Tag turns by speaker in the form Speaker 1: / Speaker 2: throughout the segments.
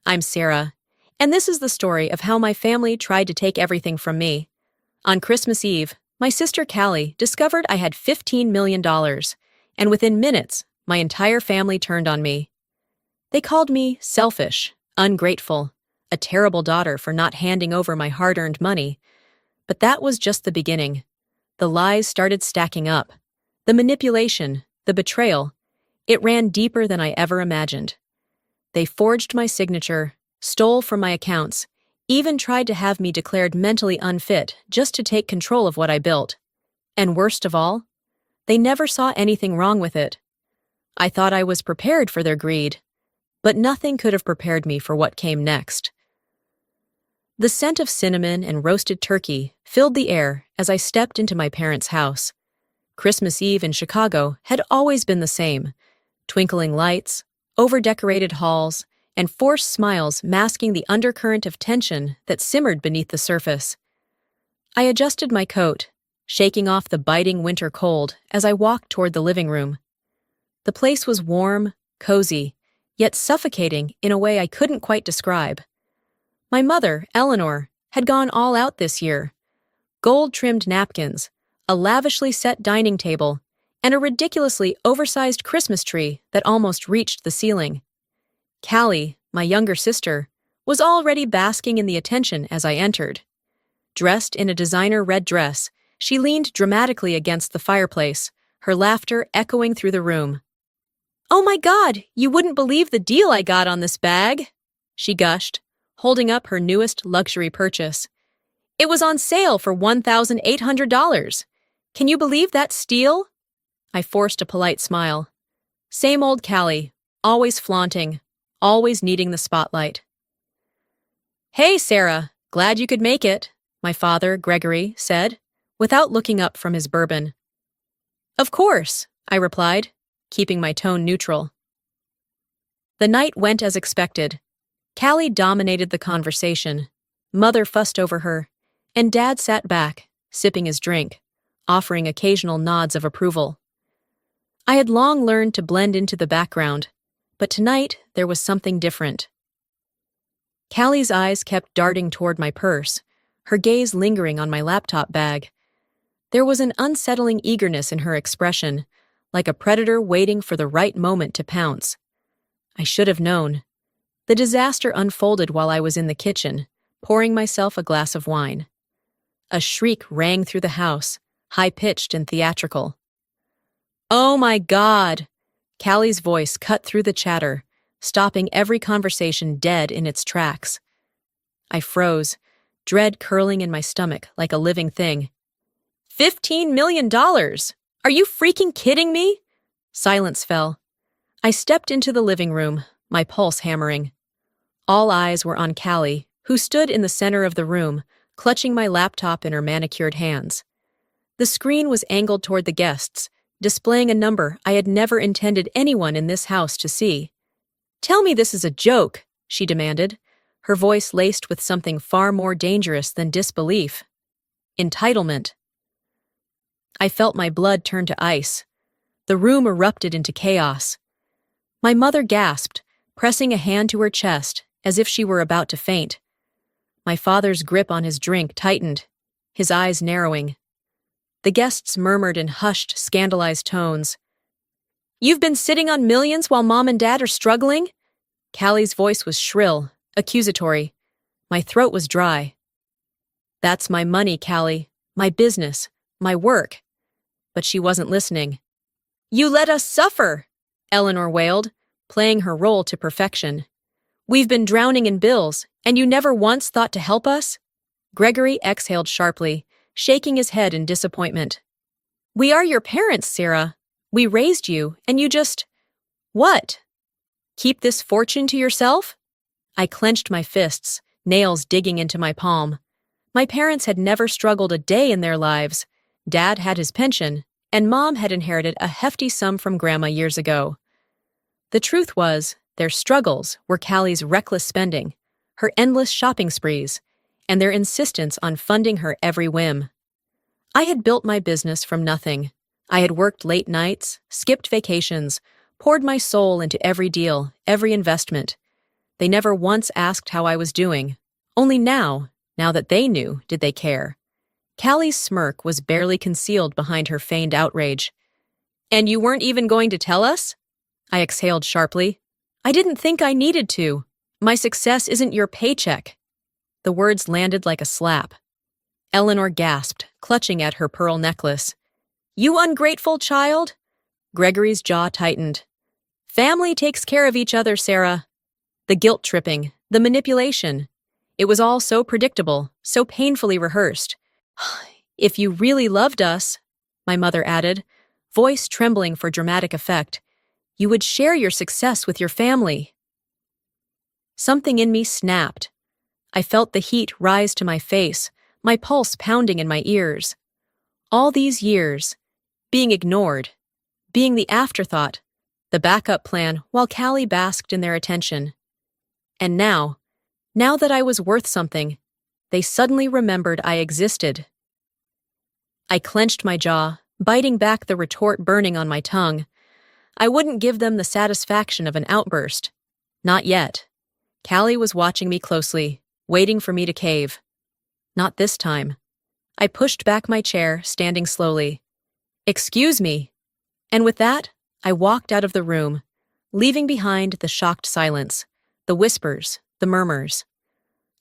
Speaker 1: I'm Sarah, and this is the story of how my family tried to take everything from me. On Christmas Eve, my sister Callie discovered I had $15 million, and within minutes, my entire family turned on me. They called me selfish, ungrateful, a terrible daughter for not handing over my hard-earned money. But that was just the beginning. The lies started stacking up. The manipulation, the betrayal, it ran deeper than I ever imagined. They forged my signature, stole from my accounts, even tried to have me declared mentally unfit just to take control of what I built. And worst of all, they never saw anything wrong with it. I thought I was prepared for their greed, but nothing could have prepared me for what came next. The scent of cinnamon and roasted turkey filled the air as I stepped into my parents' house. Christmas Eve in Chicago had always been the same: twinkling lights, over-decorated halls, and forced smiles masking the undercurrent of tension that simmered beneath the surface. I adjusted my coat, shaking off the biting winter cold as I walked toward the living room. The place was warm, cozy, yet suffocating in a way I couldn't quite describe. My mother, Eleanor, had gone all out this year. Gold-trimmed napkins, a lavishly set dining table, and a ridiculously oversized Christmas tree that almost reached the ceiling. Callie, my younger sister, was already basking in the attention as I entered. Dressed in a designer red dress, she leaned dramatically against the fireplace, her laughter echoing through the room. "Oh my God, you wouldn't believe the deal I got on this bag," she gushed, holding up her newest luxury purchase. "It was on sale for $1,800. Can you believe that steal?" I forced a polite smile. Same old Callie, always flaunting, always needing the spotlight. "Hey, Sarah, glad you could make it," my father, Gregory, said, without looking up from his bourbon. "Of course," I replied, keeping my tone neutral. The night went as expected. Callie dominated the conversation. Mother fussed over her, and Dad sat back, sipping his drink, offering occasional nods of approval. I had long learned to blend into the background, but tonight there was something different. Callie's eyes kept darting toward my purse, her gaze lingering on my laptop bag. There was an unsettling eagerness in her expression, like a predator waiting for the right moment to pounce. I should have known. The disaster unfolded while I was in the kitchen, pouring myself a glass of wine. A shriek rang through the house, high-pitched and theatrical. "Oh my God!" Callie's voice cut through the chatter, stopping every conversation dead in its tracks. I froze, dread curling in my stomach like a living thing. $15 million! Are you freaking kidding me? Silence fell. I stepped into the living room, my pulse hammering. All eyes were on Callie, who stood in the center of the room, clutching my laptop in her manicured hands. The screen was angled toward the guests, displaying a number I had never intended anyone in this house to see. "Tell me this is a joke," she demanded, her voice laced with something far more dangerous than disbelief. Entitlement. I felt my blood turn to ice. The room erupted into chaos. My mother gasped, pressing a hand to her chest as if she were about to faint. My father's grip on his drink tightened, his eyes narrowing. The guests murmured in hushed, scandalized tones. "You've been sitting on millions while Mom and Dad are struggling?" Callie's voice was shrill, accusatory. My throat was dry. "That's my money, Callie, my business, my work." But she wasn't listening. "You let us suffer," Eleanor wailed, playing her role to perfection. "We've been drowning in bills, and you never once thought to help us?" Gregory exhaled sharply, shaking his head in disappointment. "We are your parents, Sarah. We raised you, and you just... What? Keep this fortune to yourself?" I clenched my fists, nails digging into my palm. My parents had never struggled a day in their lives. Dad had his pension, and Mom had inherited a hefty sum from Grandma years ago. The truth was, their struggles were Callie's reckless spending, her endless shopping sprees, and their insistence on funding her every whim. I had built my business from nothing. I had worked late nights, skipped vacations, poured my soul into every deal, every investment. They never once asked how I was doing. Only now that they knew, did they care. Callie's smirk was barely concealed behind her feigned outrage. "And you weren't even going to tell us?" I exhaled sharply. "I didn't think I needed to. My success isn't your paycheck." The words landed like a slap. Eleanor gasped, clutching at her pearl necklace. "You ungrateful child?" Gregory's jaw tightened. "Family takes care of each other, Sarah." The guilt-tripping, the manipulation. It was all so predictable, so painfully rehearsed. "If you really loved us," my mother added, voice trembling for dramatic effect, "you would share your success with your family." Something in me snapped. I felt the heat rise to my face, my pulse pounding in my ears. All these years, being ignored, being the afterthought, the backup plan while Callie basked in their attention. And now that I was worth something, they suddenly remembered I existed. I clenched my jaw, biting back the retort burning on my tongue. I wouldn't give them the satisfaction of an outburst. Not yet. Callie was watching me closely, waiting for me to cave. Not this time. I pushed back my chair, standing slowly. "Excuse me." And with that, I walked out of the room, leaving behind the shocked silence, the whispers, the murmurs.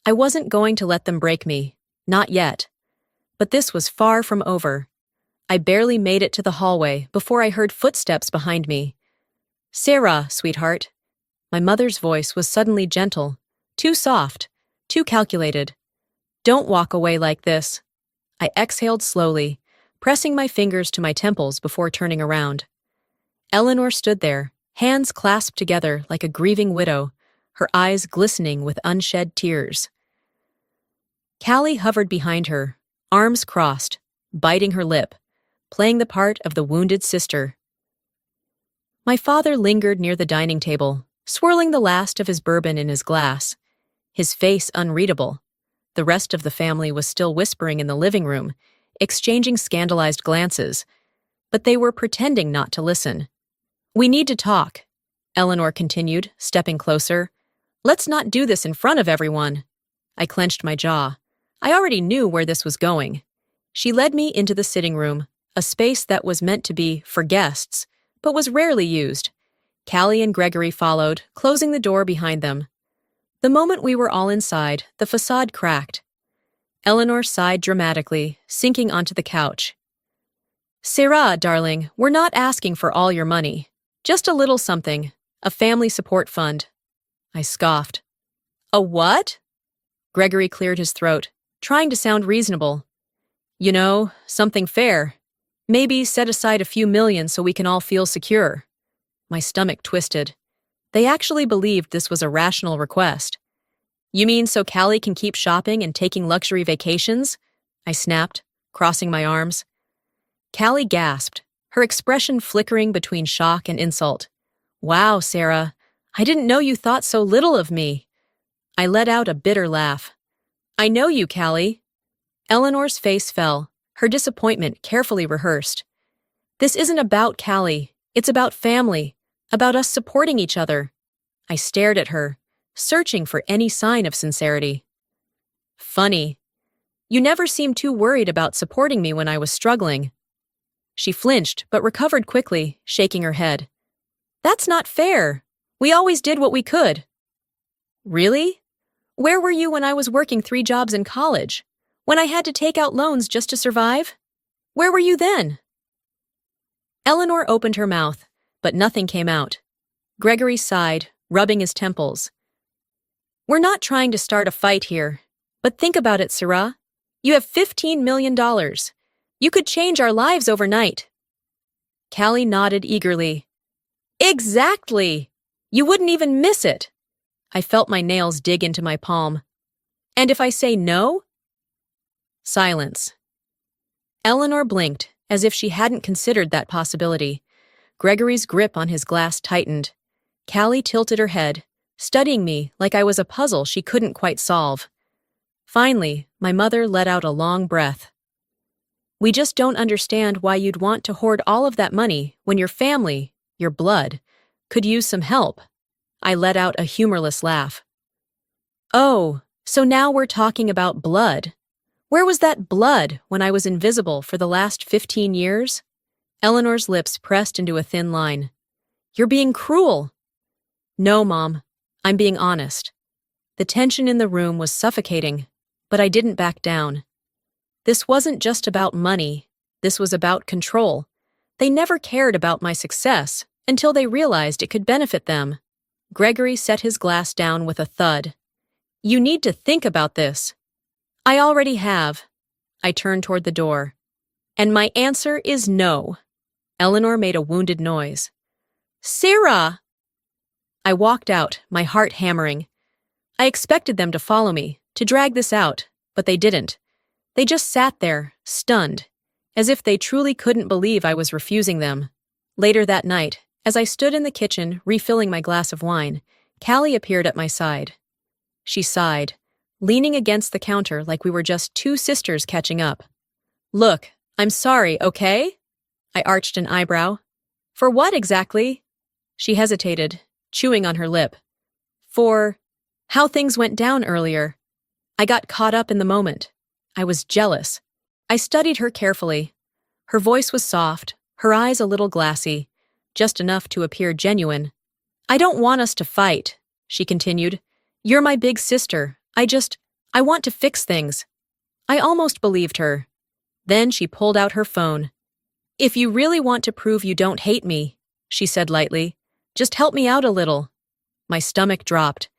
Speaker 1: I wasn't going to let them break me. Not yet. But this was far from over. I barely made it to the hallway before I heard footsteps behind me. "Sarah, sweetheart." My mother's voice was suddenly gentle, too soft, too calculated. "Don't walk away like this." I exhaled slowly, pressing my fingers to my temples before turning around. Eleanor stood there, hands clasped together like a grieving widow, her eyes glistening with unshed tears. Callie hovered behind her, arms crossed, biting her lip, playing the part of the wounded sister. My father lingered near the dining table, swirling the last of his bourbon in his glass, his face unreadable. The rest of the family was still whispering in the living room, exchanging scandalized glances, but they were pretending not to listen. "We need to talk," Eleanor continued, stepping closer. "Let's not do this in front of everyone." I clenched my jaw. I already knew where this was going. She led me into the sitting room, a space that was meant to be for guests, but was rarely used. Callie and Gregory followed, closing the door behind them. The moment we were all inside, the facade cracked. Eleanor sighed dramatically, sinking onto the couch. "Sarah, darling, we're not asking for all your money. Just a little something, a family support fund." I scoffed. "A what?" Gregory cleared his throat, trying to sound reasonable. "You know, something fair. Maybe set aside a few million so we can all feel secure." My stomach twisted. They actually believed this was a rational request. "You mean so Callie can keep shopping and taking luxury vacations?" I snapped, crossing my arms. Callie gasped, her expression flickering between shock and insult. "Wow, Sarah, I didn't know you thought so little of me." I let out a bitter laugh. "I know you, Callie." Eleanor's face fell, her disappointment carefully rehearsed. "This isn't about Callie. It's about family, about us supporting each other." I stared at her, searching for any sign of sincerity. "Funny. You never seemed too worried about supporting me when I was struggling." She flinched, but recovered quickly, shaking her head. "That's not fair. We always did what we could." "Really? Where were you when I was working 3 jobs in college? When I had to take out loans just to survive? Where were you then?" Eleanor opened her mouth, but nothing came out. Gregory sighed, rubbing his temples. "We're not trying to start a fight here, but think about it, Sarah. You have $15 million. You could change our lives overnight." Callie nodded eagerly. "Exactly! You wouldn't even miss it." I felt my nails dig into my palm. "And if I say no?" Silence. Eleanor blinked, as if she hadn't considered that possibility. Gregory's grip on his glass tightened. Callie tilted her head, studying me like I was a puzzle she couldn't quite solve. Finally, my mother let out a long breath. "We just don't understand why you'd want to hoard all of that money when your family, your blood, could use some help. I let out a humorless laugh. Oh, so now we're talking about blood. Where was that blood when I was invisible for the last 15 years? Eleanor's lips pressed into a thin line. You're being cruel. No, Mom. I'm being honest. The tension in the room was suffocating, but I didn't back down. This wasn't just about money. This was about control. They never cared about my success until they realized it could benefit them. Gregory set his glass down with a thud. You need to think about this. I already have. I turned toward the door. And my answer is no. Eleanor made a wounded noise. Sarah! I walked out, my heart hammering. I expected them to follow me, to drag this out, but they didn't. They just sat there, stunned, as if they truly couldn't believe I was refusing them. Later that night, as I stood in the kitchen refilling my glass of wine, Callie appeared at my side. She sighed, leaning against the counter like we were just two sisters catching up. Look, I'm sorry, okay? I arched an eyebrow. For what exactly? She hesitated, chewing on her lip. For how things went down earlier. I got caught up in the moment. I was jealous. I studied her carefully. Her voice was soft, her eyes a little glassy, just enough to appear genuine. I don't want us to fight, she continued. You're my big sister. I want to fix things. I almost believed her. Then she pulled out her phone. If you really want to prove you don't hate me, she said lightly, just help me out a little. My stomach dropped.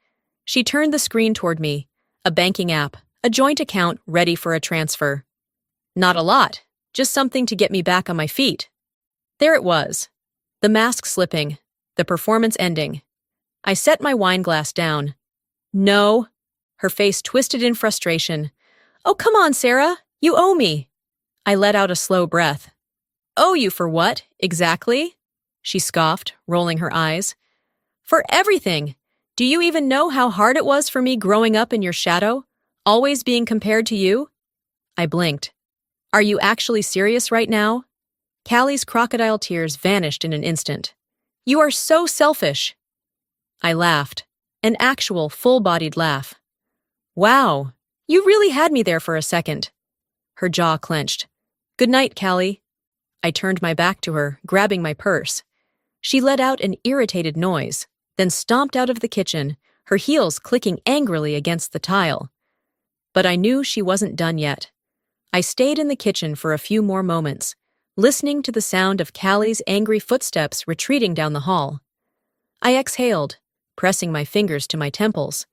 Speaker 1: She turned the screen toward me, a banking app, a joint account ready for a transfer. Not a lot, just something to get me back on my feet. There it was. The mask slipping, the performance ending. I set my wine glass down. No. Her face twisted in frustration. Oh, come on, Sarah. You owe me. I let out a slow breath. Owe you for what, exactly? She scoffed, rolling her eyes. For everything. Do you even know how hard it was for me growing up in your shadow, always being compared to you? I blinked. Are you actually serious right now? Callie's crocodile tears vanished in an instant. You are so selfish. I laughed, an actual full-bodied laugh. Wow, you really had me there for a second. Her jaw clenched. Good night, Callie. I turned my back to her, grabbing my purse. She let out an irritated noise, then stomped out of the kitchen, her heels clicking angrily against the tile. But I knew she wasn't done yet. I stayed in the kitchen for a few more moments, listening to the sound of Callie's angry footsteps retreating down the hall. I exhaled, pressing my fingers to my temples.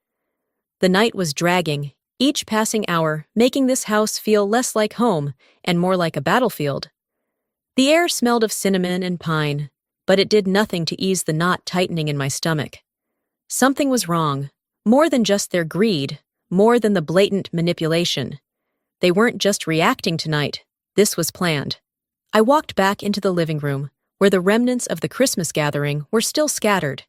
Speaker 1: The night was dragging, each passing hour making this house feel less like home and more like a battlefield. The air smelled of cinnamon and pine, but it did nothing to ease the knot tightening in my stomach. Something was wrong, more than just their greed, more than the blatant manipulation. They weren't just reacting tonight, this was planned. I walked back into the living room, where the remnants of the Christmas gathering were still scattered.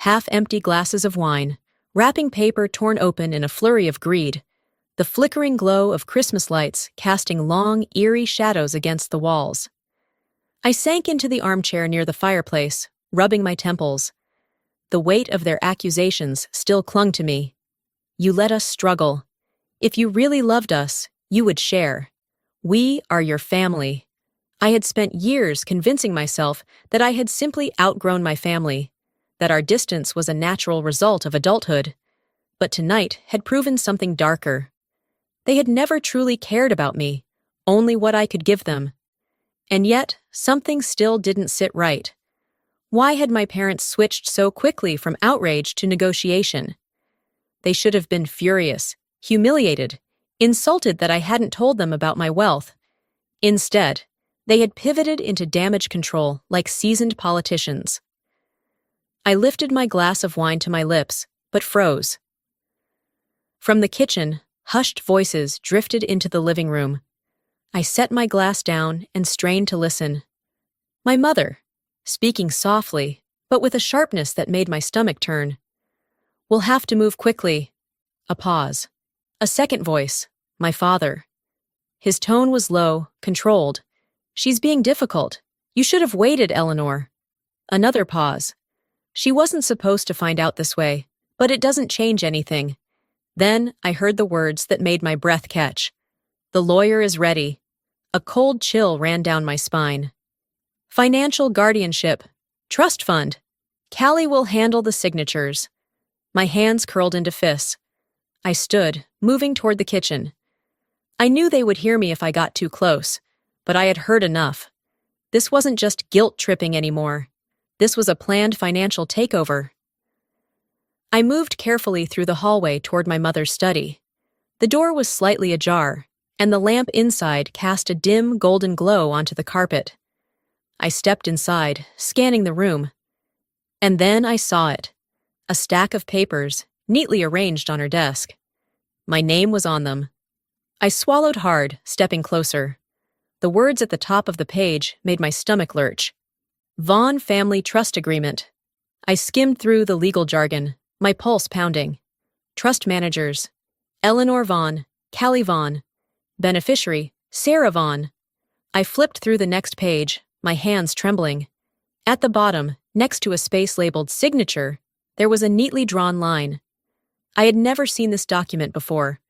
Speaker 1: Half-empty glasses of wine, wrapping paper torn open in a flurry of greed, the flickering glow of Christmas lights casting long, eerie shadows against the walls. I sank into the armchair near the fireplace, rubbing my temples. The weight of their accusations still clung to me. You let us struggle. If you really loved us, you would share. We are your family. I had spent years convincing myself that I had simply outgrown my family, that our distance was a natural result of adulthood, but tonight had proven something darker. They had never truly cared about me, only what I could give them. And yet, something still didn't sit right. Why had my parents switched so quickly from outrage to negotiation? They should have been furious, humiliated, insulted that I hadn't told them about my wealth. Instead, they had pivoted into damage control like seasoned politicians. I lifted my glass of wine to my lips, but froze. From the kitchen, hushed voices drifted into the living room. I set my glass down and strained to listen. My mother, speaking softly, but with a sharpness that made my stomach turn. We'll have to move quickly. A pause. A second voice, my father. His tone was low, controlled. She's being difficult. You should have waited, Eleanor. Another pause. She wasn't supposed to find out this way, but it doesn't change anything. Then I heard the words that made my breath catch. The lawyer is ready. A cold chill ran down my spine. Financial guardianship. Trust fund. Callie will handle the signatures. My hands curled into fists. I stood, moving toward the kitchen. I knew they would hear me if I got too close, but I had heard enough. This wasn't just guilt-tripping anymore. This was a planned financial takeover. I moved carefully through the hallway toward my mother's study. The door was slightly ajar, and the lamp inside cast a dim golden glow onto the carpet. I stepped inside, scanning the room. And then I saw it. A stack of papers, neatly arranged on her desk. My name was on them. I swallowed hard, stepping closer. The words at the top of the page made my stomach lurch. Vaughn Family Trust Agreement. I skimmed through the legal jargon, my pulse pounding. Trust managers. Eleanor Vaughn, Callie Vaughn. Beneficiary, Sarah Vaughn. I flipped through the next page, my hands trembling. At the bottom, next to a space labeled signature, there was a neatly drawn line. I had never seen this document before,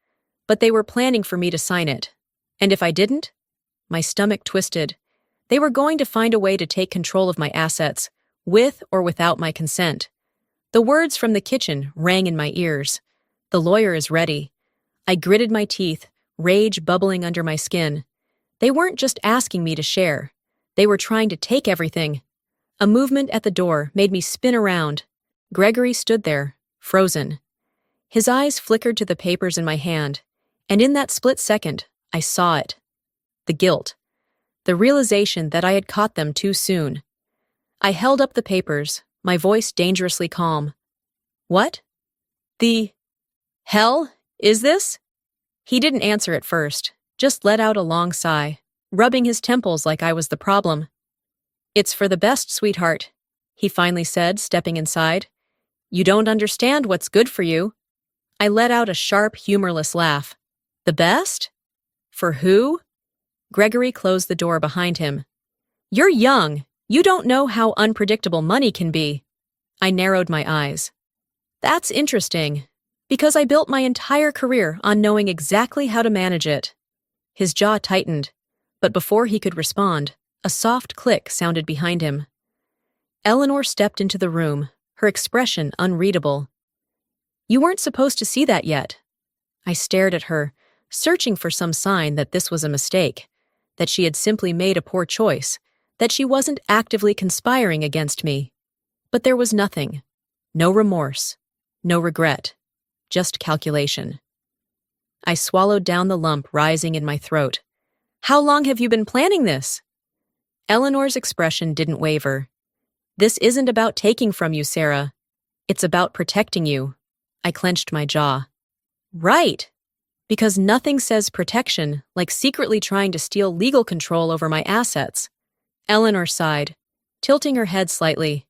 Speaker 1: but they were planning for me to sign it. And if I didn't? My stomach twisted. They were going to find a way to take control of my assets, with or without my consent. The words from the kitchen rang in my ears. The lawyer is ready. I gritted my teeth, rage bubbling under my skin. They weren't just asking me to share. They were trying to take everything. A movement at the door made me spin around. Gregory stood there, frozen. His eyes flickered to the papers in my hand, and in that split second, I saw it. The guilt. The realization that I had caught them too soon. I held up the papers, my voice dangerously calm. What? The hell is this? He didn't answer at first, just let out a long sigh, rubbing his temples like I was the problem. It's for the best, sweetheart, he finally said, stepping inside. You don't understand what's good for you. I let out a sharp, humorless laugh. The best? For who? Gregory closed the door behind him. You're young. You don't know how unpredictable money can be. I narrowed my eyes. That's interesting, because I built my entire career on knowing exactly how to manage it. His jaw tightened, but before he could respond, a soft click sounded behind him. Eleanor stepped into the room, her expression unreadable. You weren't supposed to see that yet. I stared at her, searching for some sign that this was a mistake, that she had simply made a poor choice, that she wasn't actively conspiring against me. But there was nothing. No remorse. No regret. Just calculation. I swallowed down the lump rising in my throat. How long have you been planning this? Eleanor's expression didn't waver. This isn't about taking from you, Sarah. It's about protecting you. I clenched my jaw. Right. Because nothing says protection like secretly trying to steal legal control over my assets. Eleanor sighed, tilting her head slightly.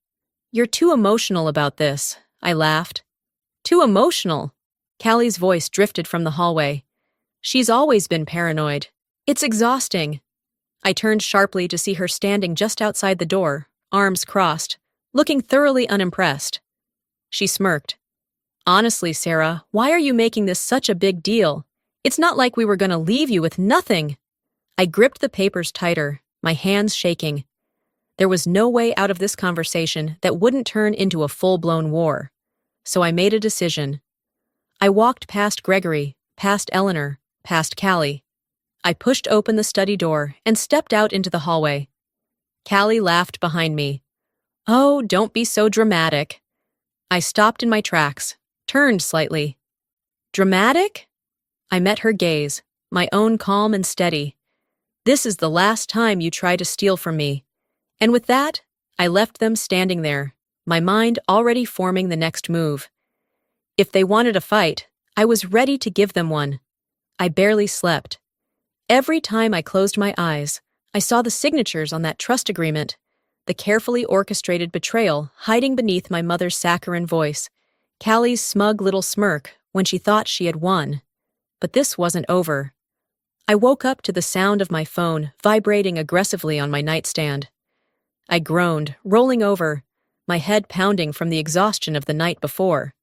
Speaker 1: You're too emotional about this, I laughed. Too emotional? Callie's voice drifted from the hallway. She's always been paranoid. It's exhausting. I turned sharply to see her standing just outside the door, arms crossed, looking thoroughly unimpressed. She smirked. Honestly, Sarah, why are you making this such a big deal? It's not like we were going to leave you with nothing. I gripped the papers tighter, my hands shaking. There was no way out of this conversation that wouldn't turn into a full-blown war. So I made a decision. I walked past Gregory, past Eleanor, past Callie. I pushed open the study door and stepped out into the hallway. Callie laughed behind me. Oh, don't be so dramatic. I stopped in my tracks, turned slightly. Dramatic? I met her gaze, my own calm and steady. This is the last time you try to steal from me. And with that, I left them standing there, my mind already forming the next move. If they wanted a fight, I was ready to give them one. I barely slept. Every time I closed my eyes, I saw the signatures on that trust agreement, the carefully orchestrated betrayal hiding beneath my mother's saccharine voice, Callie's smug little smirk when she thought she had won. But this wasn't over. I woke up to the sound of my phone vibrating aggressively on my nightstand. I groaned, rolling over, my head pounding from the exhaustion of the night before.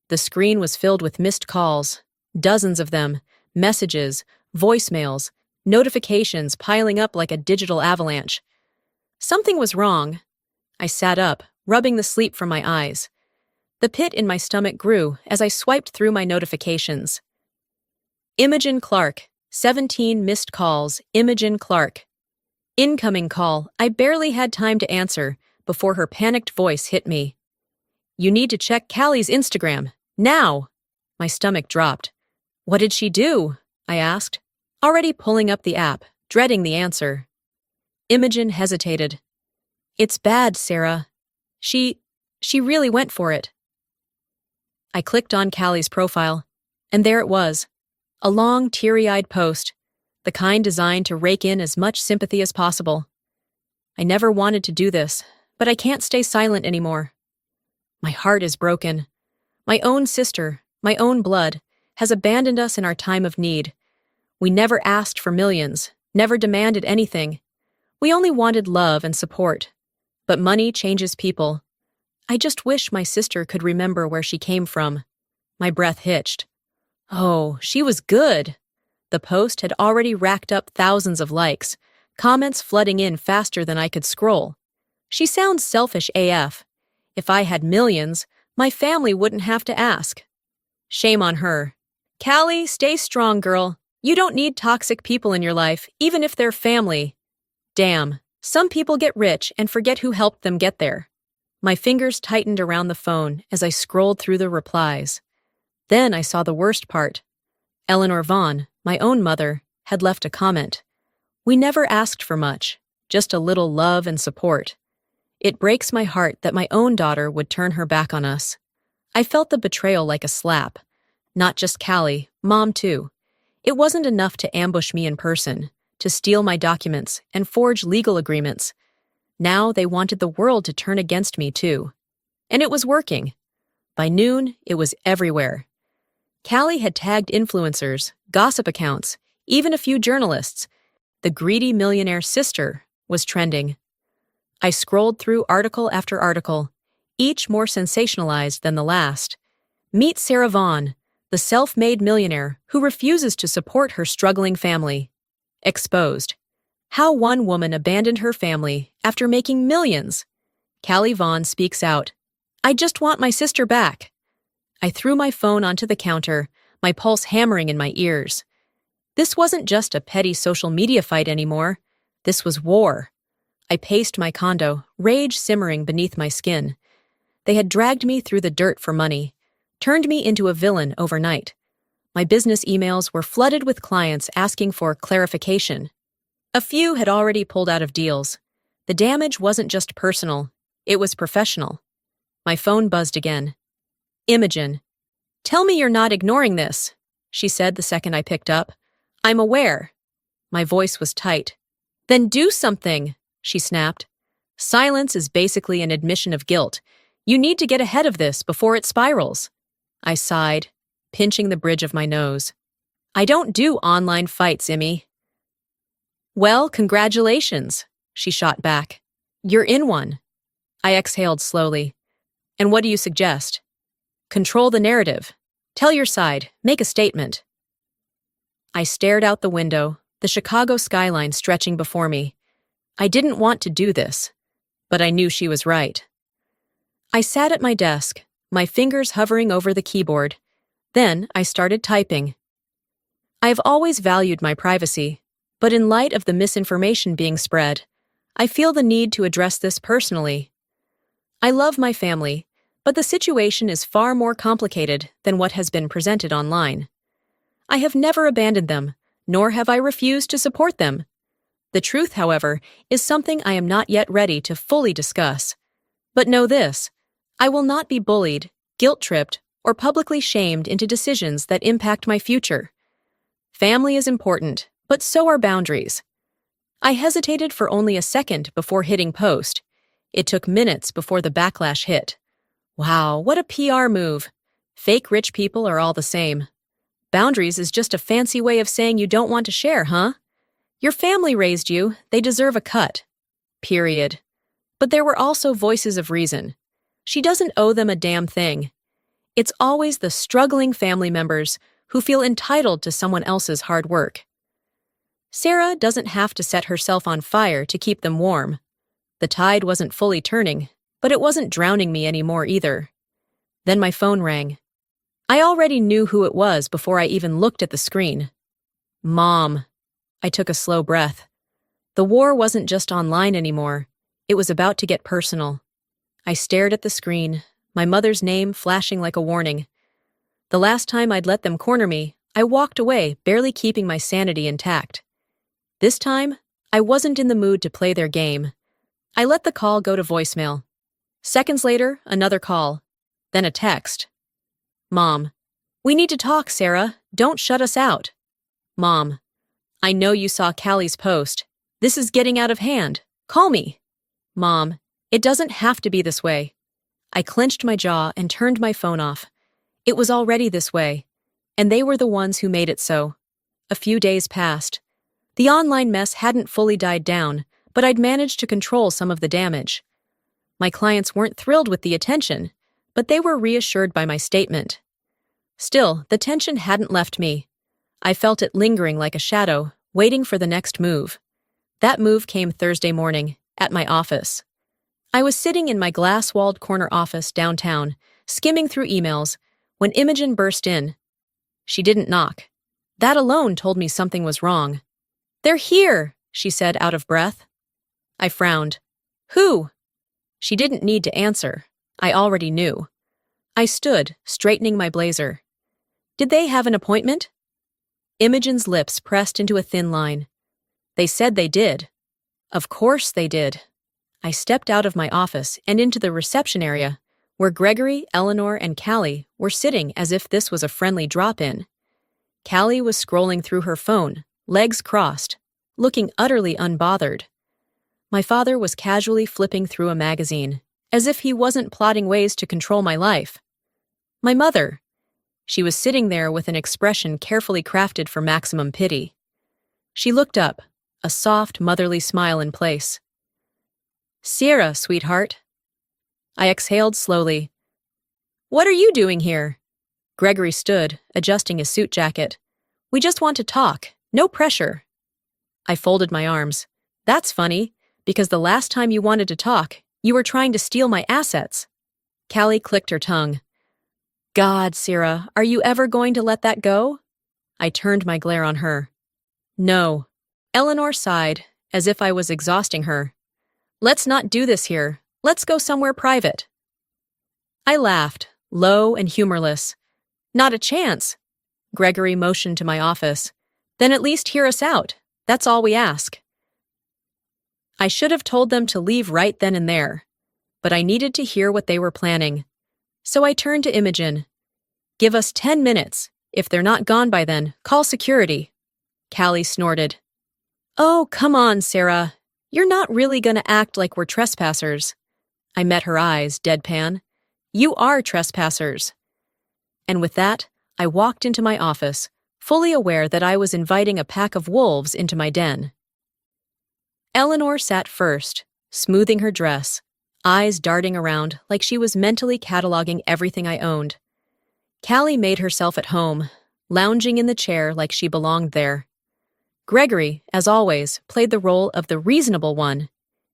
Speaker 1: The screen was filled with missed calls, dozens of them, messages, voicemails, notifications piling up like a digital avalanche. Something was wrong. I sat up, rubbing the sleep from my eyes. The pit in my stomach grew as I swiped through my notifications. Imogen Clark, 17 missed calls, Imogen Clark. Incoming call. I barely had time to answer before her panicked voice hit me. You need to check Callie's Instagram, now! My stomach dropped. What did she do? I asked, already pulling up the app, dreading the answer. Imogen hesitated. It's bad, Sarah. She really went for it. I clicked on Callie's profile, and there it was. A long, teary-eyed post, the kind designed to rake in as much sympathy as possible. I never wanted to do this, but I can't stay silent anymore. My heart is broken. My own sister, my own blood, has abandoned us in our time of need. We never asked for millions, never demanded anything. We only wanted love and support. But money changes people. I just wish my sister could remember where she came from. My breath hitched. Oh, she was good. The post had already racked up thousands of likes, comments flooding in faster than I could scroll. She sounds selfish AF. If I had millions, my family wouldn't have to ask. Shame on her. Callie, stay strong, girl. You don't need toxic people in your life, even if they're family. Damn, some people get rich and forget who helped them get there. My fingers tightened around the phone as I scrolled through the replies. Then I saw the worst part. Eleanor Vaughn, my own mother, had left a comment. We never asked for much, just a little love and support. It breaks my heart that my own daughter would turn her back on us. I felt the betrayal like a slap. Not just Callie, Mom too. It wasn't enough to ambush me in person, to steal my documents and forge legal agreements. Now they wanted the world to turn against me too. And it was working. By noon, it was everywhere. Callie had tagged influencers, gossip accounts, even a few journalists. The greedy millionaire sister was trending. I scrolled through article after article, each more sensationalized than the last. Meet Sarah Vaughn, the self-made millionaire who refuses to support her struggling family. Exposed. How one woman abandoned her family after making millions. Callie Vaughn speaks out. I just want my sister back. I threw my phone onto the counter, my pulse hammering in my ears. This wasn't just a petty social media fight anymore. This was war. I paced my condo, rage simmering beneath my skin. They had dragged me through the dirt for money, turned me into a villain overnight. My business emails were flooded with clients asking for clarification. A few had already pulled out of deals. The damage wasn't just personal, it was professional. My phone buzzed again. Imogen. Tell me you're not ignoring this, she said the second I picked up. I'm aware. My voice was tight. Then do something, she snapped. Silence is basically an admission of guilt. You need to get ahead of this before it spirals. I sighed, pinching the bridge of my nose. I don't do online fights, Immy. Well, congratulations, she shot back. You're in one. I exhaled slowly. And what do you suggest? Control the narrative. Tell your side. Make a statement. I stared out the window, the Chicago skyline stretching before me. I didn't want to do this, but I knew she was right. I sat at my desk, my fingers hovering over the keyboard. Then I started typing. I have always valued my privacy, but in light of the misinformation being spread, I feel the need to address this personally. I love my family, but the situation is far more complicated than what has been presented online. I have never abandoned them, nor have I refused to support them. The truth, however, is something I am not yet ready to fully discuss. But know this, I will not be bullied, guilt-tripped, or publicly shamed into decisions that impact my future. Family is important, but so are boundaries. I hesitated for only a second before hitting post. It took minutes before the backlash hit. Wow, what a PR move. Fake rich people are all the same. Boundaries is just a fancy way of saying you don't want to share, huh? Your family raised you, they deserve a cut. Period. But there were also voices of reason. She doesn't owe them a damn thing. It's always the struggling family members who feel entitled to someone else's hard work. Sarah doesn't have to set herself on fire to keep them warm. The tide wasn't fully turning, but it wasn't drowning me anymore either. Then my phone rang. I already knew who it was before I even looked at the screen. Mom. I took a slow breath. The war wasn't just online anymore. It was about to get personal. I stared at the screen, my mother's name flashing like a warning. The last time I'd let them corner me, I walked away, barely keeping my sanity intact. This time, I wasn't in the mood to play their game. I let the call go to voicemail. Seconds later, another call. Then a text. Mom. We need to talk, Sarah. Don't shut us out. Mom. I know you saw Callie's post. This is getting out of hand. Call me. Mom. It doesn't have to be this way. I clenched my jaw and turned my phone off. It was already this way, and they were the ones who made it so. A few days passed. The online mess hadn't fully died down, but I'd managed to control some of the damage. My clients weren't thrilled with the attention, but they were reassured by my statement. Still, the tension hadn't left me. I felt it lingering like a shadow, waiting for the next move. That move came Thursday morning, at my office. I was sitting in my glass-walled corner office downtown, skimming through emails, when Imogen burst in. She didn't knock. That alone told me something was wrong. They're here, she said out of breath. I frowned. Who? She didn't need to answer. I already knew. I stood, straightening my blazer. Did they have an appointment? Imogen's lips pressed into a thin line. They said they did. Of course they did. I stepped out of my office and into the reception area, where Gregory, Eleanor, and Callie were sitting as if this was a friendly drop-in. Callie was scrolling through her phone, legs crossed, looking utterly unbothered. My father was casually flipping through a magazine, as if he wasn't plotting ways to control my life. My mother. She was sitting there with an expression carefully crafted for maximum pity. She looked up, a soft, motherly smile in place. Sierra, sweetheart. I exhaled slowly. What are you doing here? Gregory stood, adjusting his suit jacket. We just want to talk. No pressure. I folded my arms. That's funny, because the last time you wanted to talk, you were trying to steal my assets. Callie clicked her tongue. God, Sierra, are you ever going to let that go? I turned my glare on her. No. Eleanor sighed, as if I was exhausting her. Let's not do this here. Let's go somewhere private. I laughed, low and humorless. Not a chance. Gregory motioned to my office. Then at least hear us out. That's all we ask. I should have told them to leave right then and there, but I needed to hear what they were planning. So I turned to Imogen. Give us 10 minutes. If they're not gone by then, call security. Callie snorted. Oh, come on, Sarah. You're not really gonna act like we're trespassers. I met her eyes, deadpan. You are trespassers. And with that, I walked into my office, fully aware that I was inviting a pack of wolves into my den. Eleanor sat first, smoothing her dress, eyes darting around like she was mentally cataloging everything I owned. Callie made herself at home, lounging in the chair like she belonged there. Gregory, as always, played the role of the reasonable one.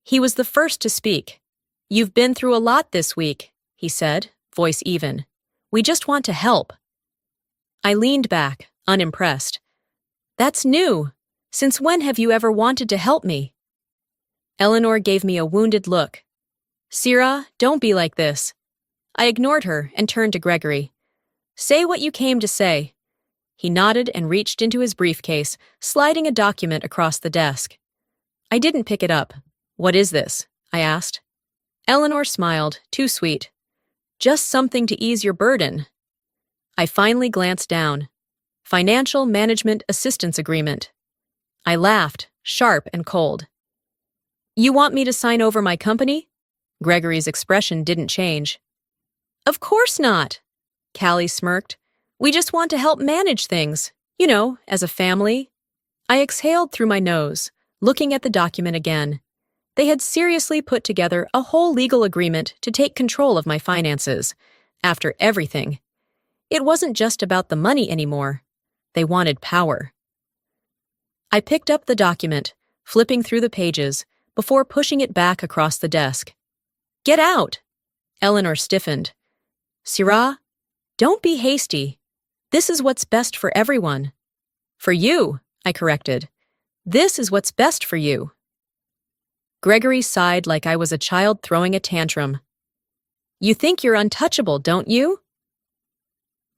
Speaker 1: He was the first to speak. You've been through a lot this week, he said, voice even. We just want to help. I leaned back, unimpressed. That's new. Since when have you ever wanted to help me? Eleanor gave me a wounded look. Sierra, don't be like this. I ignored her and turned to Gregory. Say what you came to say. He nodded and reached into his briefcase, sliding a document across the desk. I didn't pick it up. What is this? I asked. Eleanor smiled, too sweet. Just something to ease your burden. I finally glanced down. Financial Management Assistance Agreement. I laughed, sharp and cold. You want me to sign over my company? Gregory's expression didn't change. Of course not. Callie smirked. We just want to help manage things, you know, as a family. I exhaled through my nose, looking at the document again. They had seriously put together a whole legal agreement to take control of my finances. After everything, it wasn't just about the money anymore. They wanted power. I picked up the document, flipping through the pages, before pushing it back across the desk. "Get out!" Eleanor stiffened. "Syrah, don't be hasty. This is what's best for everyone." "For you," I corrected. "This is what's best for you." Gregory sighed like I was a child throwing a tantrum. "You think you're untouchable, don't you?"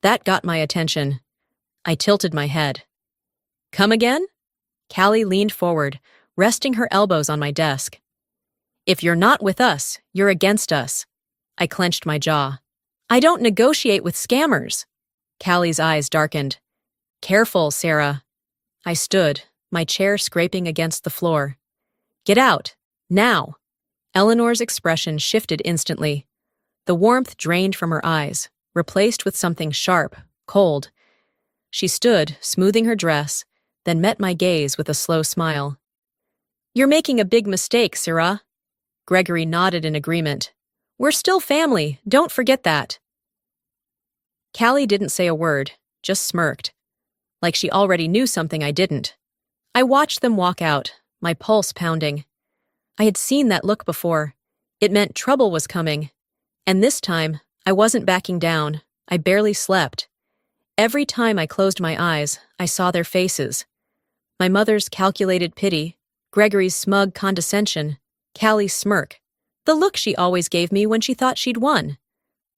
Speaker 1: That got my attention. I tilted my head. "Come again?" Callie leaned forward, resting her elbows on my desk. "If you're not with us, you're against us." I clenched my jaw. "I don't negotiate with scammers." Callie's eyes darkened. "Careful, Sarah." I stood, my chair scraping against the floor. "Get out, now." Eleanor's expression shifted instantly. The warmth drained from her eyes, replaced with something sharp, cold. She stood, smoothing her dress, then met my gaze with a slow smile. "You're making a big mistake, Syrah." Gregory nodded in agreement. "We're still family, don't forget that." Callie didn't say a word, just smirked, like she already knew something I didn't. I watched them walk out, my pulse pounding. I had seen that look before. It meant trouble was coming. And this time, I wasn't backing down. I barely slept. Every time I closed my eyes, I saw their faces. My mother's calculated pity, Gregory's smug condescension, Callie's smirk, the look she always gave me when she thought she'd won.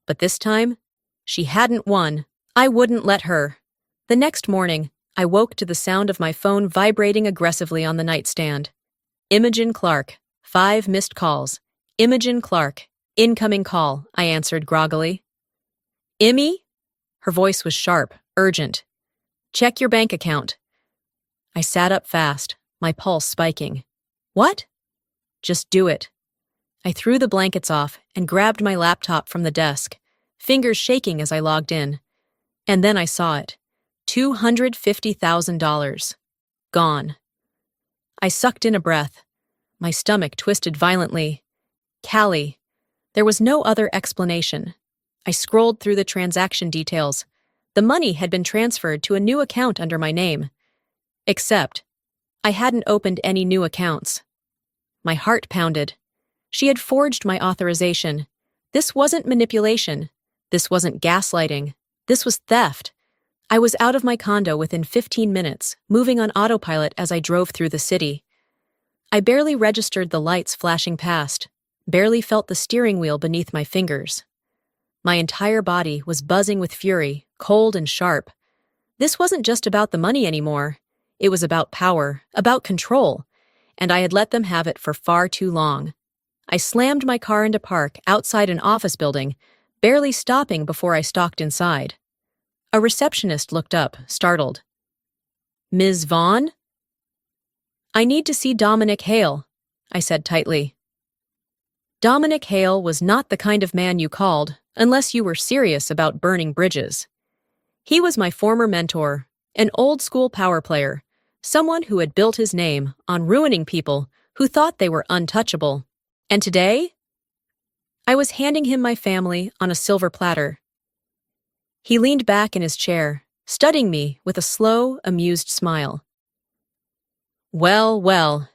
Speaker 1: But this time, she hadn't won. I wouldn't let her. The next morning, I woke to the sound of my phone vibrating aggressively on the nightstand. Imogen Clark, 5 missed calls. Imogen Clark, incoming call, I answered groggily. "Immy?" Her voice was sharp, urgent. "Check your bank account." I sat up fast, my pulse spiking. "What?" "Just do it." I threw the blankets off and grabbed my laptop from the desk, fingers shaking as I logged in. And then I saw it. $250,000. Gone. I sucked in a breath. My stomach twisted violently. Callie. There was no other explanation. I scrolled through the transaction details. The money had been transferred to a new account under my name. Except, I hadn't opened any new accounts. My heart pounded. She had forged my authorization. This wasn't manipulation. This wasn't gaslighting. This was theft. I was out of my condo within 15 minutes, moving on autopilot as I drove through the city. I barely registered the lights flashing past, barely felt the steering wheel beneath my fingers. My entire body was buzzing with fury, cold and sharp. This wasn't just about the money anymore. It was about power, about control, and I had let them have it for far too long. I slammed my car into park outside an office building, barely stopping before I stalked inside. A receptionist looked up, startled. "Ms. Vaughn?" "I need to see Dominic Hale," I said tightly. Dominic Hale was not the kind of man you called unless you were serious about burning bridges. He was my former mentor, an old-school power player, someone who had built his name on ruining people who thought they were untouchable. And today, I was handing him my family on a silver platter. He leaned back in his chair, studying me with a slow, amused smile. "Well, well,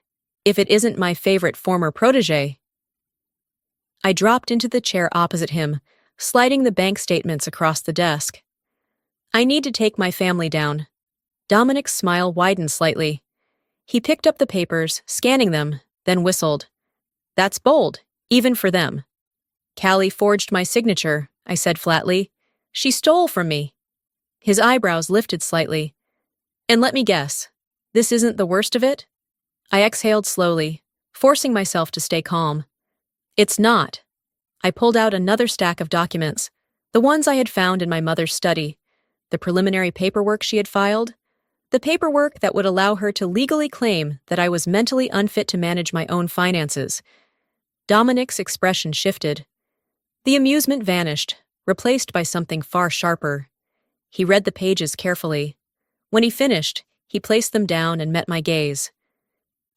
Speaker 1: if it isn't my favorite former protege." I dropped into the chair opposite him, sliding the bank statements across the desk. "I need to take my family down." Dominic's smile widened slightly. He picked up the papers, scanning them, then whistled. "That's bold, even for them." "Callie forged my signature," I said flatly. "She stole from me." His eyebrows lifted slightly. "And let me guess, this isn't the worst of it?" I exhaled slowly, forcing myself to stay calm. "It's not." I pulled out another stack of documents, the ones I had found in my mother's study, the preliminary paperwork she had filed, the paperwork that would allow her to legally claim that I was mentally unfit to manage my own finances. Dominic's expression shifted. The amusement vanished, replaced by something far sharper. He read the pages carefully. When he finished, he placed them down and met my gaze.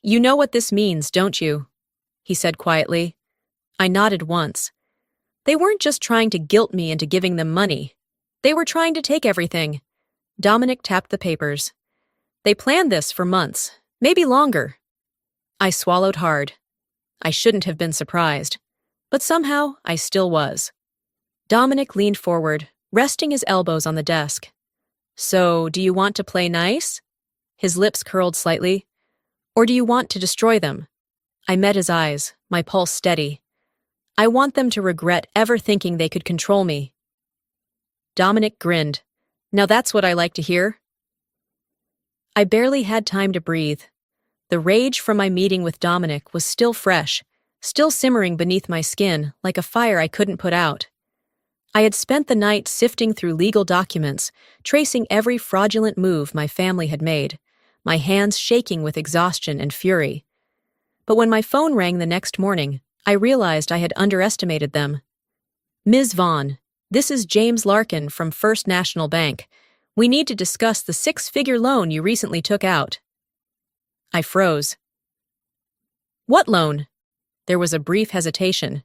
Speaker 1: "You know what this means, don't you?" he said quietly. I nodded once. They weren't just trying to guilt me into giving them money. They were trying to take everything. Dominic tapped the papers. They planned this for months, maybe longer. I swallowed hard. I shouldn't have been surprised, but somehow I still was. Dominic leaned forward, resting his elbows on the desk. So, do you want to play nice? His lips curled slightly. Or do you want to destroy them? I met his eyes, my pulse steady. I want them to regret ever thinking they could control me. Dominic grinned. Now that's what I like to hear. I barely had time to breathe. The rage from my meeting with Dominic was still fresh, still simmering beneath my skin like a fire I couldn't put out. I had spent the night sifting through legal documents, tracing every fraudulent move my family had made, my hands shaking with exhaustion and fury. But when my phone rang the next morning, I realized I had underestimated them. Ms. Vaughn, this is James Larkin from First National Bank. We need to discuss the six-figure loan you recently took out. I froze. What loan? There was a brief hesitation.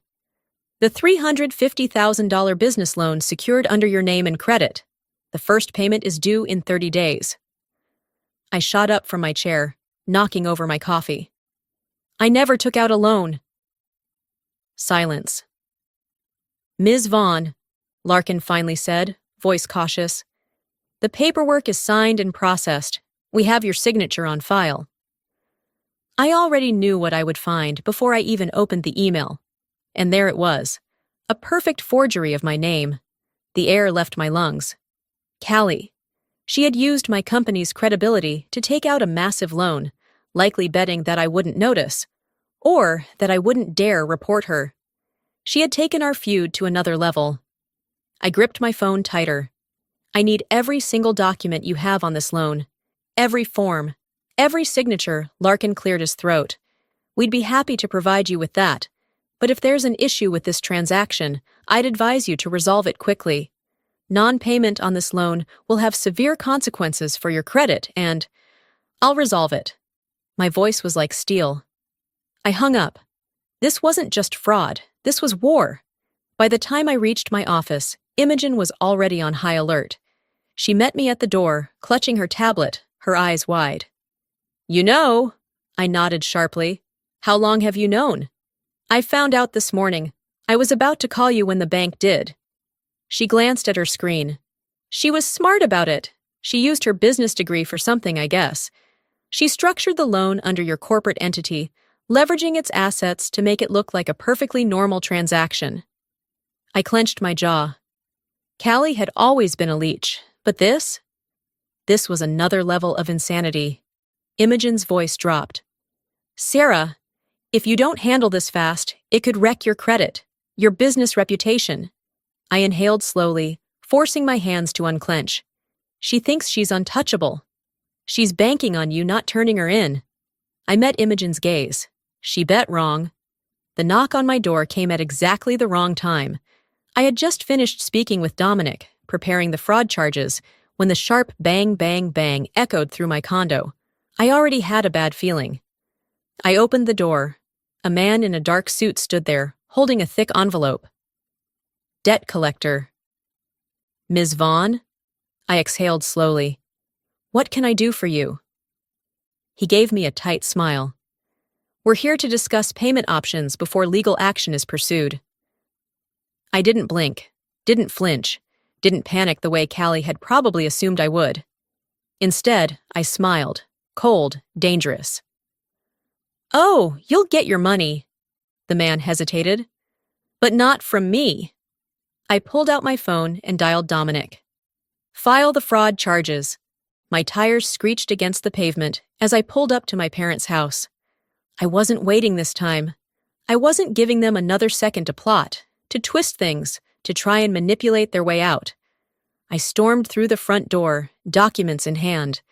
Speaker 1: The $350,000 business loan secured under your name and credit. The first payment is due in 30 days. I shot up from my chair, knocking over my coffee. I never took out a loan. Silence. Ms. Vaughn, Larkin finally said, voice cautious. The paperwork is signed and processed. We have your signature on file. I already knew what I would find before I even opened the email. And there it was, a perfect forgery of my name. The air left my lungs. Callie. She had used my company's credibility to take out a massive loan, likely betting that I wouldn't notice, or that I wouldn't dare report her. She had taken our feud to another level. I gripped my phone tighter. I need every single document you have on this loan. Every form. Every signature. Larkin cleared his throat. We'd be happy to provide you with that. But if there's an issue with this transaction, I'd advise you to resolve it quickly. Non-payment on this loan will have severe consequences for your credit and I'll resolve it. My voice was like steel. I hung up. This wasn't just fraud. This was war. By the time I reached my office, Imogen was already on high alert. She met me at the door, clutching her tablet, her eyes wide. You know, I nodded sharply. How long have you known? I found out this morning. I was about to call you when the bank did. She glanced at her screen. She was smart about it. She used her business degree for something, I guess. She structured the loan under your corporate entity, leveraging its assets to make it look like a perfectly normal transaction. I clenched my jaw. Callie had always been a leech, but this was another level of insanity. Imogen's voice dropped. Sarah, if you don't handle this fast, it could wreck your credit, your business reputation. I inhaled slowly, forcing my hands to unclench. She thinks she's untouchable. She's banking on you not turning her in. I met Imogen's gaze. She bet wrong. The knock on my door came at exactly the wrong time. I had just finished speaking with Dominic, preparing the fraud charges, when the sharp bang, bang, bang echoed through my condo. I already had a bad feeling. I opened the door. A man in a dark suit stood there, holding a thick envelope. Debt collector. Ms. Vaughn? I exhaled slowly. What can I do for you? He gave me a tight smile. We're here to discuss payment options before legal action is pursued. I didn't blink, didn't flinch, didn't panic the way Callie had probably assumed I would. Instead, I smiled, cold, dangerous. Oh, you'll get your money. The man hesitated. But not from me. I pulled out my phone and dialed Dominic. File the fraud charges. My tires screeched against the pavement as I pulled up to my parents' house. I wasn't waiting this time. I wasn't giving them another second to plot, to twist things, to try and manipulate their way out. I stormed through the front door, documents in hand.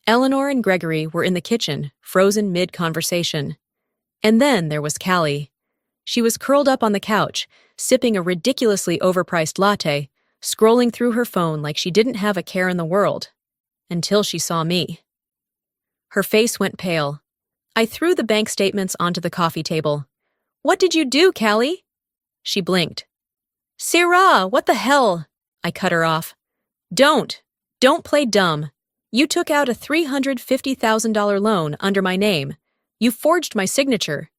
Speaker 1: Eleanor and Gregory were in the kitchen, frozen mid-conversation. And then there was Callie. She was curled up on the couch, sipping a ridiculously overpriced latte, scrolling through her phone like she didn't have a care in the world. Until she saw me. Her face went pale. I threw the bank statements onto the coffee table. What did you do, Callie? She blinked. Sarah, what the hell? I cut her off. Don't play dumb. You took out a $350,000 loan under my name. You forged my signature.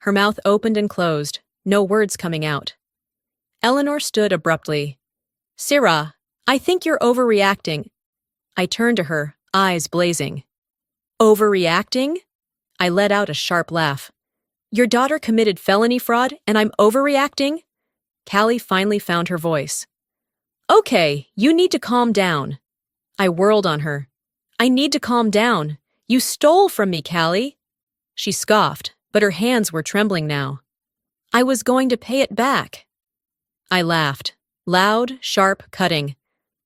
Speaker 1: Her mouth opened and closed, no words coming out. Eleanor stood abruptly. Sarah, I think you're overreacting. I turned to her, eyes blazing. Overreacting? I let out a sharp laugh. Your daughter committed felony fraud and I'm overreacting? Callie finally found her voice. Okay, you need to calm down. I whirled on her. I need to calm down. You stole from me, Callie. She scoffed, but her hands were trembling now. I was going to pay it back. I laughed. Loud, sharp, cutting.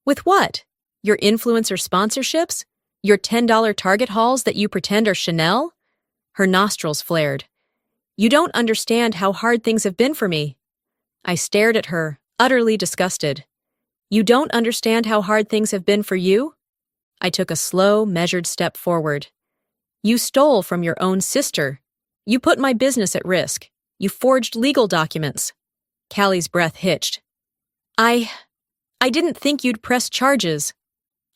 Speaker 1: With what? Your influencer sponsorships? Your $10 Target hauls that you pretend are Chanel? Her nostrils flared. You don't understand how hard things have been for me. I stared at her, utterly disgusted. You don't understand how hard things have been for you? I took a slow, measured step forward. You stole from your own sister. You put my business at risk. You forged legal documents. Callie's breath hitched. I didn't think you'd press charges.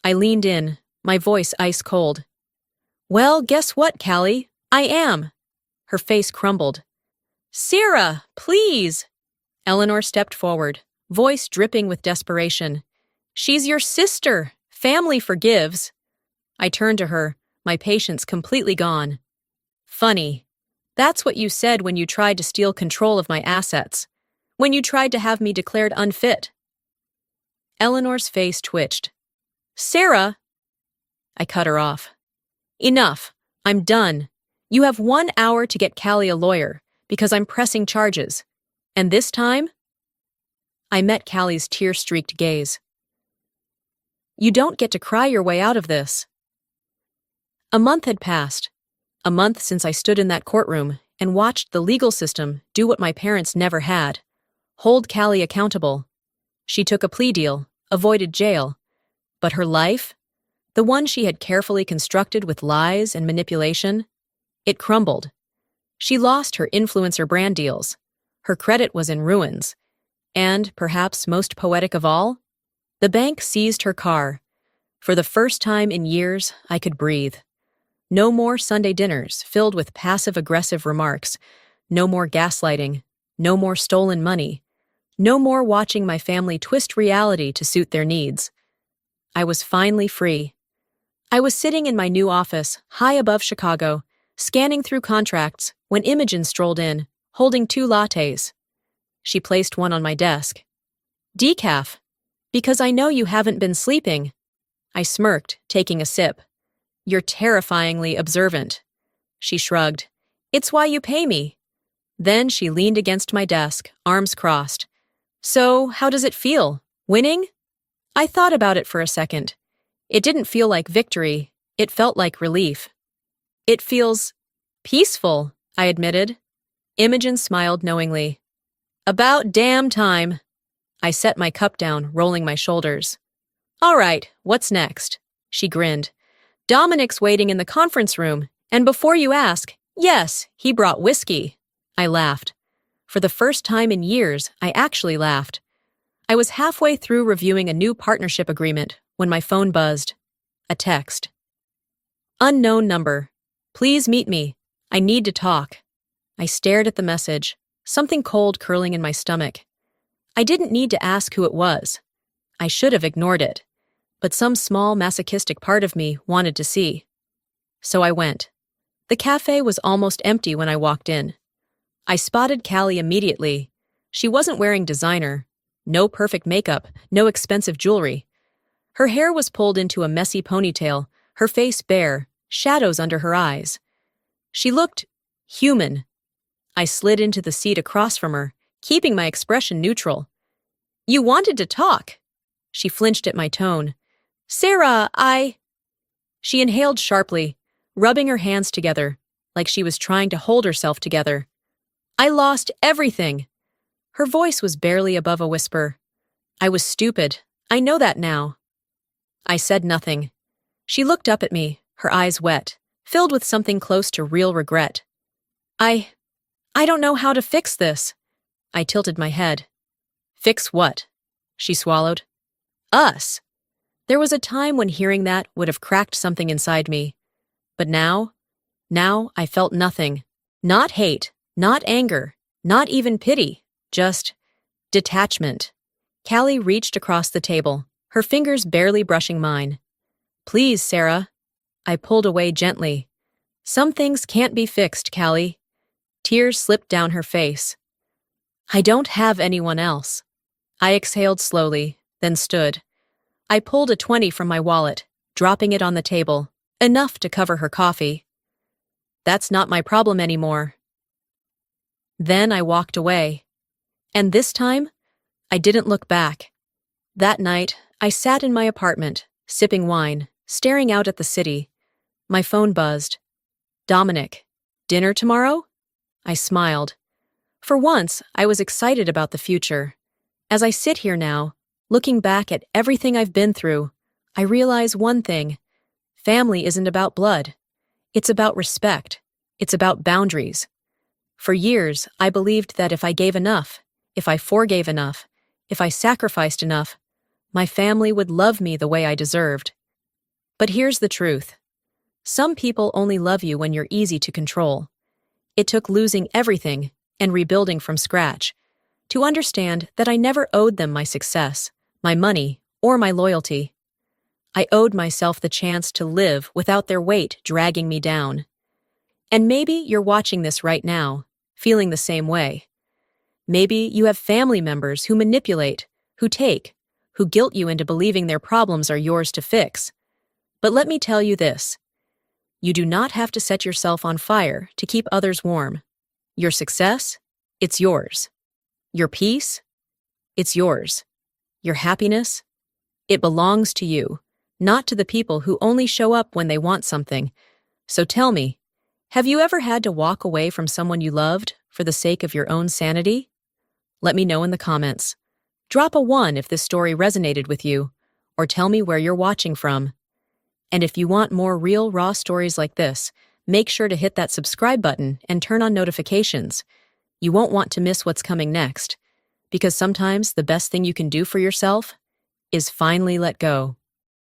Speaker 1: I leaned in, my voice ice cold. Well, guess what, Callie? I am. Her face crumbled. Sarah, please. Eleanor stepped forward, voice dripping with desperation. She's your sister. Family forgives. I turned to her, my patience completely gone. Funny. That's what you said when you tried to steal control of my assets. When you tried to have me declared unfit. Eleanor's face twitched. Sarah! I cut her off. Enough. I'm done. You have 1 hour to get Callie a lawyer, because I'm pressing charges. And this time? I met Callie's tear-streaked gaze. You don't get to cry your way out of this. A month had passed. A month since I stood in that courtroom and watched the legal system do what my parents never had. Hold Callie accountable. She took a plea deal, avoided jail. But her life, the one she had carefully constructed with lies and manipulation, it crumbled. She lost her influencer brand deals. Her credit was in ruins. And, perhaps most poetic of all, the bank seized her car. For the first time in years, I could breathe. No more Sunday dinners filled with passive-aggressive remarks. No more gaslighting. No more stolen money. No more watching my family twist reality to suit their needs. I was finally free. I was sitting in my new office, high above Chicago, scanning through contracts, when Imogen strolled in, holding 2 lattes. She placed one on my desk. Decaf. Because I know you haven't been sleeping. I smirked, taking a sip. You're terrifyingly observant. She shrugged. It's why you pay me. Then she leaned against my desk, arms crossed. So, how does it feel? Winning? I thought about it for a second. It didn't feel like victory. It felt like relief. It feels peaceful, I admitted. Imogen smiled knowingly. About damn time. I set my cup down, rolling my shoulders. All right, what's next? She grinned. Dominic's waiting in the conference room, and before you ask, yes, he brought whiskey. I laughed. For the first time in years, I actually laughed. I was halfway through reviewing a new partnership agreement when my phone buzzed. A text. Unknown number. Please meet me. I need to talk. I stared at the message, something cold curling in my stomach. I didn't need to ask who it was. I should have ignored it, but some small masochistic part of me wanted to see. So I went. The cafe was almost empty when I walked in. I spotted Callie immediately. She wasn't wearing designer. No perfect makeup, no expensive jewelry. Her hair was pulled into a messy ponytail, her face bare, shadows under her eyes. She looked human. I slid into the seat across from her, keeping my expression neutral. You wanted to talk. She flinched at my tone. Sarah, She inhaled sharply, rubbing her hands together, like she was trying to hold herself together. I lost everything. Her voice was barely above a whisper. I was stupid. I know that now. I said nothing. She looked up at me, her eyes wet, filled with something close to real regret. I I don't know how to fix this. I tilted my head. Fix what? She swallowed. Us. There was a time when hearing that would have cracked something inside me. But now I felt nothing. Not hate, not anger, not even pity, just detachment. Callie reached across the table, her fingers barely brushing mine. Please, Sarah. I pulled away gently. Some things can't be fixed, Callie. Tears slipped down her face. I don't have anyone else. I exhaled slowly, then stood. I pulled a 20 from my wallet, dropping it on the table, enough to cover her coffee. That's not my problem anymore. Then I walked away. And this time, I didn't look back. That night, I sat in my apartment, sipping wine, staring out at the city. My phone buzzed. Dominic, dinner tomorrow? I smiled. For once, I was excited about the future. As I sit here now, looking back at everything I've been through, I realize one thing. Family isn't about blood. It's about respect. It's about boundaries. For years, I believed that if I gave enough, if I forgave enough, if I sacrificed enough, my family would love me the way I deserved. But here's the truth. Some people only love you when you're easy to control. It took losing everything and rebuilding from scratch to understand that I never owed them my success, my money, or my loyalty. I owed myself the chance to live without their weight dragging me down. And maybe you're watching this right now, feeling the same way. Maybe you have family members who manipulate, who guilt you into believing their problems are yours to fix. But let me tell you this. You do not have to set yourself on fire to keep others warm. Your success, it's yours. Your peace, it's yours. Your happiness, it belongs to you, not to the people who only show up when they want something. So tell me, have you ever had to walk away from someone you loved for the sake of your own sanity? Let me know in the comments. Drop a 1 if this story resonated with you, or tell me where you're watching from. And if you want more real, raw stories like this, make sure to hit that subscribe button and turn on notifications. You won't want to miss what's coming next, because sometimes the best thing you can do for yourself is finally let go.